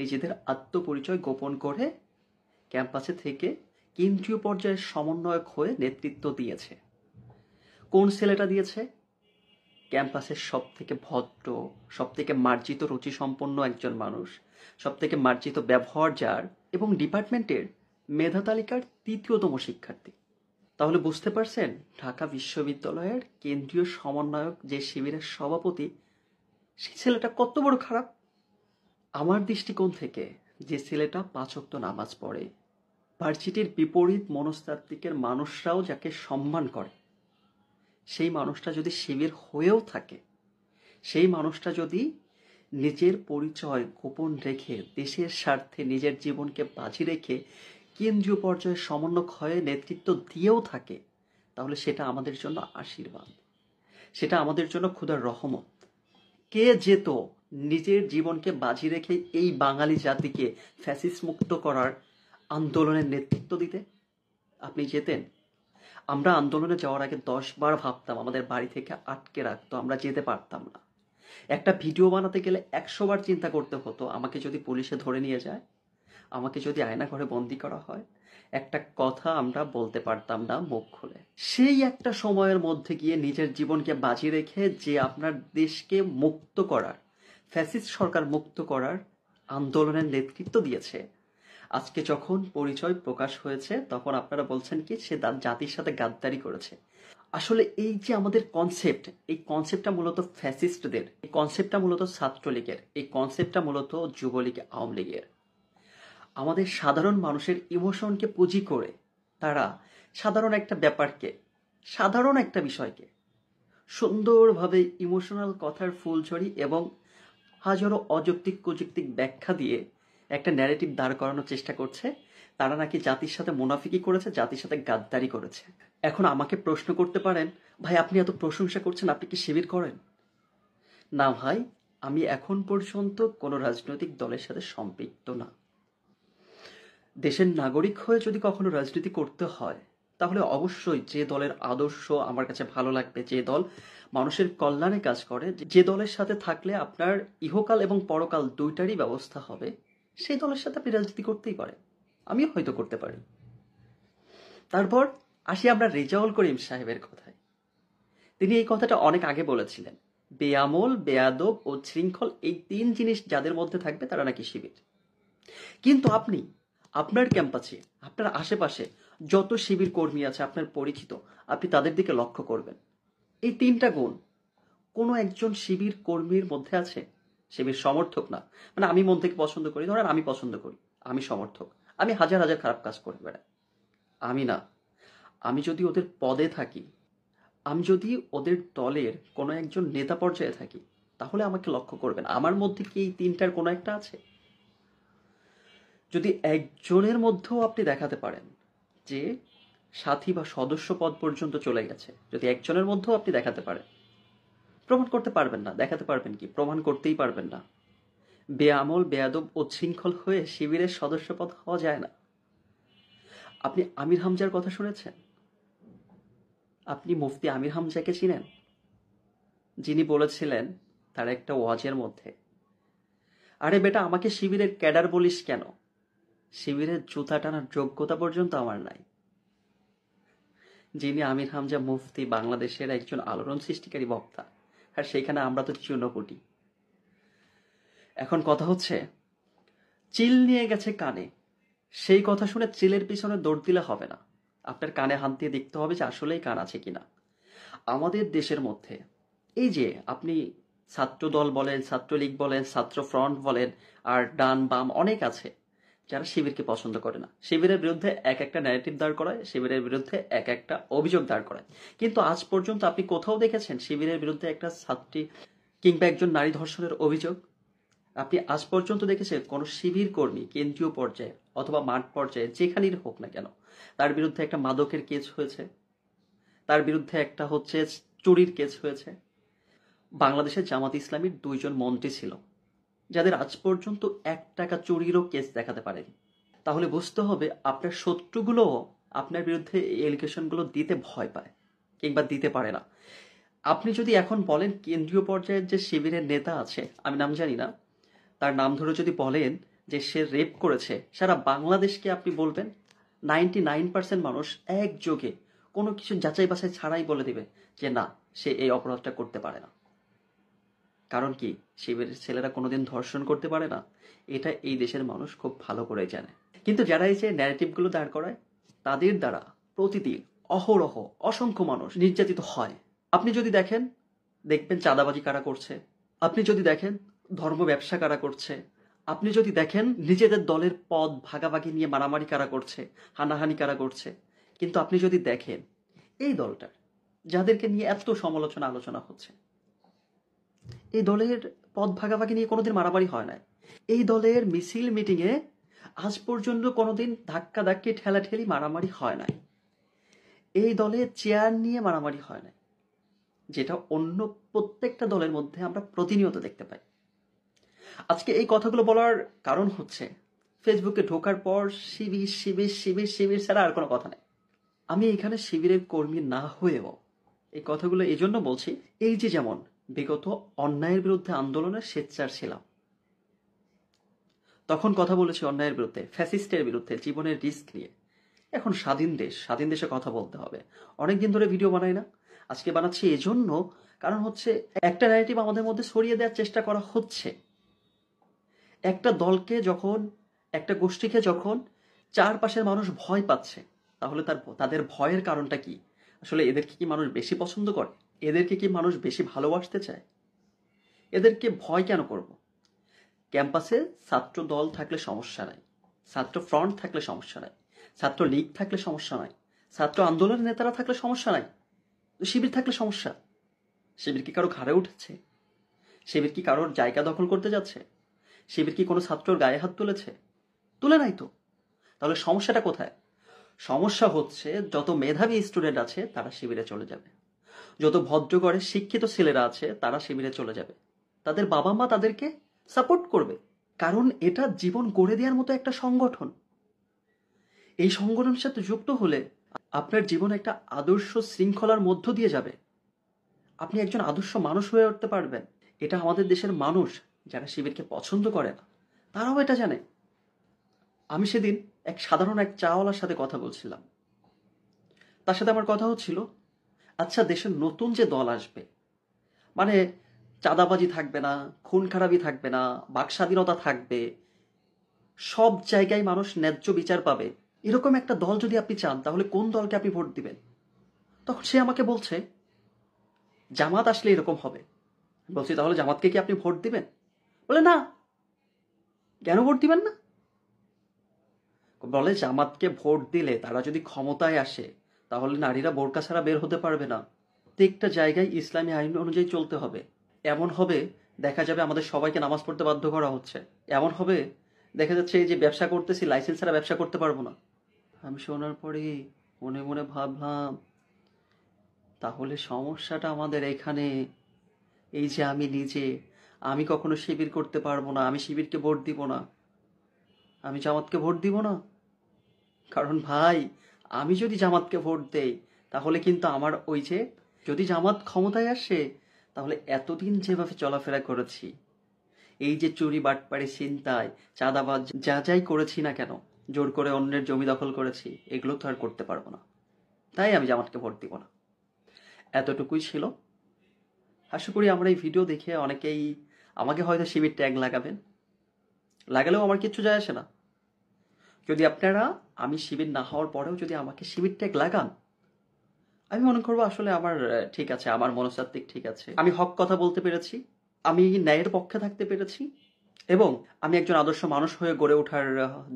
নিজেদের আত্মপরিচয় গোপন করে ক্যাম্পাসে থেকে কেন্দ্রীয় পর্যায়ের সমন্বয়ক হয়ে নেতৃত্ব দিয়েছে। কোন ছেলেটা দিয়েছে? ক্যাম্পাসের সবথেকে ভদ্র, সবথেকে মার্জিত রুচিসম্পন্ন একজন মানুষ, সবথেকে মার্জিত ব্যবহার যার, এবং ডিপার্টমেন্টের মেধা তালিকার ৩য়তম শিক্ষার্থী। তাহলে বুঝতে পারছেন ঢাকা বিশ্ববিদ্যালয়ের কেন্দ্রীয় সমন্বয়ক যে শিবিরের সভাপতি, সেই ছেলেটা কত বড় খারাপ। আমার দৃষ্টিকোণ থেকে যে ছেলেটা ৫ ওয়াক্ত নামাজ পড়ে, ভার্সিটির বিপরীত মনস্তাত্ত্বিকের মানুষরাও যাকে সম্মান করে, সেই মানুষটা যদি শিবির হয়েও থাকে, সেই মানুষটা যদি নিজের পরিচয় গোপন রেখে দেশের স্বার্থে নিজের জীবনকে বাজি রেখে কেন্দ্রীয় পর্যায়ে সমন্বয়ক হয়ে নেতৃত্ব দিয়েও থাকে, তাহলে সেটা আমাদের জন্য আশীর্বাদ, সেটা আমাদের জন্য খোদার রহমত। কে যেত নিজের জীবনকে বাজি রেখে এই বাঙালি জাতিকে ফ্যাসিস্ট মুক্ত করার আন্দোলনের নেতৃত্ব দিতে? আপনি যেতেন? আমরা আন্দোলনে যাওয়ার আগে 10 বার ভাবতাম, আমাদের বাড়ি থেকে আটকে রাখতো, আমরা যেতে পারতাম না। একটা ভিডিও বানাতে গেলে 100 বার চিন্তা করতে হতো, আমাকে যদি পুলিশে ধরে নিয়ে যায়, আমাকে যদি আয়না ঘরে বন্দি করা হয়, একটা কথা আমরা বলতে পারতাম না মুখ খুলে। সেই একটা সময়ের মধ্যে গিয়ে নিজের জীবনকে বাজি রেখে যে আপনার দেশকে মুক্ত করার, ফ্যাসিস্ট সরকার মুক্ত করার আন্দোলনের নেতৃত্ব দিয়েছে, আজকে যখন পরিচয় প্রকাশ হয়েছে তখন আপনারা বলছেন কি সে জাতির সাথে গাদ্দারি করেছে। আসলে এই যে আমাদের কনসেপ্ট, এই কনসেপ্টটা মূলত ফ্যাসিস্টদের, এই কনসেপ্টটা মূলত ছাত্রলীগের, এই কনসেপ্টটা মূলত যুবলীগ, আওয়ামী লীগের। আমাদের সাধারণ মানুষের ইমোশনকে পুঁজি করে তারা সাধারণ একটা ব্যাপারকে, সাধারণ একটা বিষয়কে সুন্দরভাবে ইমোশনাল কথার ফুলঝড়ি এবং হাজারো অযৌক্তিক কুযুক্তিক ব্যাখ্যা দিয়ে একটা ন্যারেটিভ দাঁড় করানোর চেষ্টা করছে। তারা নাকি জাতির সাথে মুনাফিকি করেছে, জাতির সাথে গাদ্দারি করেছে। এখন আমাকে প্রশ্ন করতে পারেন, ভাই আপনি এত প্রশংসা করছেন, আপনি কি শিবির করেন? না ভাই, আমি এখন পর্যন্ত কোনো রাজনৈতিক দলের সাথে সম্পৃক্ত না। দেশের নাগরিক হয়ে যদি কখনো রাজনীতি করতে হয়, তাহলে অবশ্যই যে দলের আদর্শ আমার কাছে ভালো লাগবে, যে দল মানুষের কল্যাণে কাজ করে, যে দলের সাথে থাকলে আপনার ইহকাল এবং পরকাল দুইটারই ব্যবস্থা হবে, সেই দলের সাথে আপনি রাজনীতি করতেই পারেন, আমিও হয়তো করতে পারি। তারপর আসি আমরা রেজাউল করিম সাহেবের কথায়। তিনি এই কথাটা অনেক আগে বলেছিলেন, বেআমল, বেয়াদব ও শৃঙ্খল এই 3 জিনিস যাদের মধ্যে থাকবে তারা নাকি শিবির। কিন্তু আপনি আপনার ক্যাম্পাসে, আপনার আশেপাশে যত শিবির কর্মী আছে আপনার পরিচিত, আপনি তাদের দিকে লক্ষ্য করবেন, এই 3টা গুণ কোনো একজন শিবির কর্মীর মধ্যে আছে? শিবির সমর্থক না, মানে আমি মন থেকে পছন্দ করি, ধরেন আমি পছন্দ করি, আমি সমর্থক, আমি হাজার হাজার খারাপ কাজ করে বেড়াই, আমি না। আমি যদি ওদের পদে থাকি, আমি যদি ওদের দলের কোনো একজন নেতা পর্যায়ে থাকি, তাহলে আমাকে লক্ষ্য করবেন, আমার মধ্যে কি এই 3টার কোনো একটা আছে? যদি একজনের মধ্যেও আপনি দেখাতে পারেন যে সাথী বা সদস্য পদ পর্যন্ত চলে গেছে, যদি একজনের মধ্যেও আপনি দেখাতে পারেন, প্রমাণ করতে পারবেন না, দেখাতে পারবেন কি? প্রমাণ করতেই পারবেন না। বেআমল, বেয়াদব ও শৃঙ্খল হয়ে শিবিরের সদস্য পদ হওয়া যায় না। আপনি আমির হামজার কথা শুনেছেন? আপনি মুফতি আমির হামজাকে চিনেন? যিনি বলেছিলেন তার একটা ওয়াজের মধ্যে, আরে বেটা আমাকে শিবিরের ক্যাডার বলিস কেন, শিবিরের জুতা টানার যোগ্যতা পর্যন্ত আমার নাই। যিনি আমির হামজা মুফতি, বাংলাদেশের একজন আলোড়ন সৃষ্টিকারী বক্তা, আর সেখানে আমরা তো চূর্ণকুটি। এখন কথা হচ্ছে, চিল নিয়ে গেছে কানে, সেই কথা শুনে চিলের পিছনে দৌড় দিলে হবে না, আপনার কানে হাত দিয়ে দেখতে হবে যে আসলেই কান আছে কিনা। আমাদের দেশের মধ্যে এই যে আপনি ছাত্র দল বলেন, ছাত্রলীগ বলেন, ছাত্র ফ্রন্ট বলেন, আর ডান বাম অনেক আছে যারা শিবিরকে পছন্দ করে না, শিবিরের বিরুদ্ধে এক একটা ন্যারেটিভ দাঁড় করায়, শিবিরের বিরুদ্ধে এক একটা অভিযোগ দাঁড় করায়। কিন্তু আজ পর্যন্ত আপনি কোথাও দেখেছেন শিবিরের বিরুদ্ধে একটা ছাত্রী কিংবা একজন নারী ধর্ষণের অভিযোগ? আপনি আজ পর্যন্ত দেখেছেন কোন শিবির কর্মী কেন্দ্রীয় পর্যায়ে অথবা মাঠ পর্যায়ে যেখানেই হোক না কেন তার বিরুদ্ধে একটা মাদকের কেস হয়েছে, তার বিরুদ্ধে একটা হচ্ছে চুরির কেস হয়েছে? বাংলাদেশের জামাত ইসলামীর 2 জন মন্ত্রী ছিল যাদের আজ পর্যন্ত 1 টাকা চুরিরও কেস দেখাতে পারেনি। তাহলে বুঝতে হবে আপনার শত্রুগুলোও আপনার বিরুদ্ধে এই এলিগেশনগুলো দিতে ভয় পায় কিংবা দিতে পারে না। আপনি যদি এখন বলেন কেন্দ্রীয় পর্যায়ের যে শিবিরের নেতা আছে, আমি নাম জানি না, তার নাম ধরে যদি বলেন যে সে রেপ করেছে, সারা বাংলাদেশকে আপনি বলবেন 99% মানুষ একযোগে কোনো কিছু যাচাই বাছাই ছাড়াই বলে দিবে যে না, সে এই অপরাধটা করতে পারে না। কারণ কি, শিবিরের ছেলেরা কোনোদিন ধর্ষণ করতে পারে না, এটা এই দেশের মানুষ খুব ভালো করে জানে। কিন্তু যারা এই যে ন্যারেটিভগুলো দাঁড় করায়, তাদের দ্বারা প্রতিদিন অহরহ অসংখ্য মানুষ নির্যাতিত হয়। আপনি যদি দেখবেন চাঁদাবাজি কারা করছে, আপনি যদি দেখেন ধর্ম ব্যবসা কারা করছে, আপনি যদি দেখেন নিজেদের দলের পদ ভাগাভাগি নিয়ে মারামারি কারা করছে, হানাহানি কারা করছে। কিন্তু আপনি যদি দেখেন এই দলটার, যাদেরকে নিয়ে এত সমালোচনা আলোচনা হচ্ছে, এই দলের পদ ভাগাভাগি নিয়ে কোনোদিন মারামারি হয় না। এই দলের মিছিল মিটিংয়ে আজ পর্যন্ত কোনোদিন ধাক্কা ধাক্কি ঠেলাঠেলি মারামারি হয় নাই। এই দলে চেয়ার নিয়ে মারামারি হয় নাই, যেটা অন্য প্রত্যেকটা দলের মধ্যে আমরা প্রতিনিয়ত দেখতে পাই। আজকে এই কথাগুলো বলার কারণ হচ্ছে, ফেসবুকে ঢোকার পর শিবির শিবির শিবির শিবির ছাড়া আর কোনো কথা নেই। আমি এখানে শিবিরের কর্মী না হয়েও এই কথাগুলো এই জন্য বলছি, এই যে যেমন বিগত অন্যায়ের বিরুদ্ধে আন্দোলনে সোচ্চার ছিলাম, তখন কথা বলেছি অন্যায়ের বিরুদ্ধে, ফ্যাসিস্টের বিরুদ্ধে, জীবনের রিস্ক নিয়ে। এখন স্বাধীন দেশে কথা বলতে হবে। অনেকদিন ধরে ভিডিও বানাই না, আজকে বানাচ্ছি এজন্য, কারণ হচ্ছে একটা ন্যারেটিভ আমাদের মধ্যে ছড়িয়ে দেওয়ার চেষ্টা করা হচ্ছে। একটা দলকে যখন, একটা গোষ্ঠীকে যখন চারপাশের মানুষ ভয় পাচ্ছে, তাহলে তাদের ভয়ের কারণটা কি? আসলে এদেরকে কি মানুষ বেশি পছন্দ করে? এদেরকে কি মানুষ বেশি ভালোবাসতে চায়? এদেরকে ভয় কেন করব? ক্যাম্পাসে ছাত্র দল থাকলে সমস্যা নাই, ছাত্র ফ্রন্ট থাকলে সমস্যা নাই, ছাত্র লীগ থাকলে সমস্যা নাই, ছাত্র আন্দোলনের নেতারা থাকলে সমস্যা নাই, তো শিবির থাকলে সমস্যা? শিবির কি কারো ঘাড়ে উঠেছে? শিবির কি কারোর জায়গা দখল করতে যাচ্ছে? শিবির কি কোনো ছাত্রর গায়ে হাত তুলেছে? তুলে নাই তো। তাহলে সমস্যাটা কোথায়? সমস্যা হচ্ছে যত মেধাবী স্টুডেন্ট আছে তারা শিবিরে চলে যাবে, যত ভদ্রঘরে শিক্ষিত ছেলেরা আছে তারা শিবিরে চলে যাবে, তাদের বাবা মা তাদেরকে সাপোর্ট করবে, কারণ এটা জীবন গড়ে দেওয়ার মতো একটা সংগঠন। এই সংগঠনের সাথে যুক্ত হলে আপনার জীবন একটা আদর্শ শৃঙ্খলার মধ্য দিয়ে যাবে, আপনি একজন আদর্শ মানুষ হয়ে উঠতে পারবেন। এটা আমাদের দেশের মানুষ যারা শিবিরকে পছন্দ করে না, তারাও এটা জানে। আমি সেদিন সাধারণ এক চাওয়ালার সাথে কথা বলছিলাম, তার সাথে আমার কথা হচ্ছিল, আচ্ছা দেশের নতুন যে দল আসবে, মানে চাঁদাবাজি থাকবে না, খুন খারাপি থাকবে না, বাক স্বাধীনতা থাকবে, সব জায়গায় মানুষ ন্যায্য বিচার পাবে, এরকম একটা দল যদি আপনি চান, তাহলে কোন দলকে আপনি ভোট দিবেন? তখন সে আমাকে বলছে জামাত আসলে এরকম হবে। বলছি তাহলে জামাতকে কি আপনি ভোট দিবেন? বলে না। কেন ভোট দিবেন না? বলে জামাতকে ভোট দিলে তারা যদি ক্ষমতায় আসে, তাহলে নারীরা বোরকা ছাড়া বের হতে পারবে না, প্রত্যেকটা জায়গায় ইসলামী আইন অনুযায়ী চলতে হবে। এমন হবে দেখা যাবে আমাদের সবাইকে নামাজ পড়তে বাধ্য করা হচ্ছে, এমন হবে দেখা যাচ্ছে এই যে ব্যবসা করতেছি লাইসেন্স ছাড়া ব্যবসা করতে পারবো না। আমি শোনার পরে মনে মনে ভাবলাম, তাহলে সমস্যাটা আমাদের এখানে। এই যে আমি কখনো শিবির করতে পারবো না, আমি শিবিরকে ভোট দিব না, আমি জামাতকে ভোট দিব না। কারণ ভাই, আমি যদি জামাতকে ভোট দেই, তাহলে কিন্তু আমার ওই যে, যদি জামাত ক্ষমতায় আসে, তাহলে এতদিন যেভাবে চলাফেরা করেছি, এই যে চুরি বাটপাড়ি ছিনতাই চাঁদাবাজ যা যাই করেছি না কেন, জোর করে অন্যের জমি দখল করেছি, এগুলো তো আর করতে পারবো না। তাই আমি জামাতকে ভোট দিব না। এতটুকুই ছিল। আশা করি আমার এই ভিডিও দেখে অনেকেই আমাকে হয়তো শিবির ট্যাগ লাগাবেন, লাগালেও আমার কিচ্ছু যায় আসে না। যদি আপনারা আমি শিবির না হওয়ার পরেও যদি আমাকে শিবির ট্যাগ লাগান, আমি মনে করবো আসলে আমার ঠিক আছে, আমার মনস্তাত্ত্বিক ঠিক আছে, আমি হক কথা বলতে পেরেছি, আমি ন্যায়ের পক্ষে থাকতে পেরেছি, এবং আমি একজন আদর্শ মানুষ হয়ে গড়ে ওঠার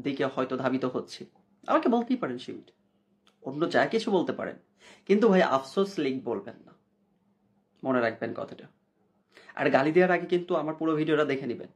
দিকে হয়তো ধাবিত হচ্ছি। আমাকে বলতেই পারেন শিবির, অন্য যা কিছু বলতে পারেন, কিন্তু ভাই আফসোস লীগ বলবেন না, মনে রাখবেন কথাটা। আর গালি দেওয়ার আগে কিন্তু আমার পুরো ভিডিওটা দেখে নেবেন।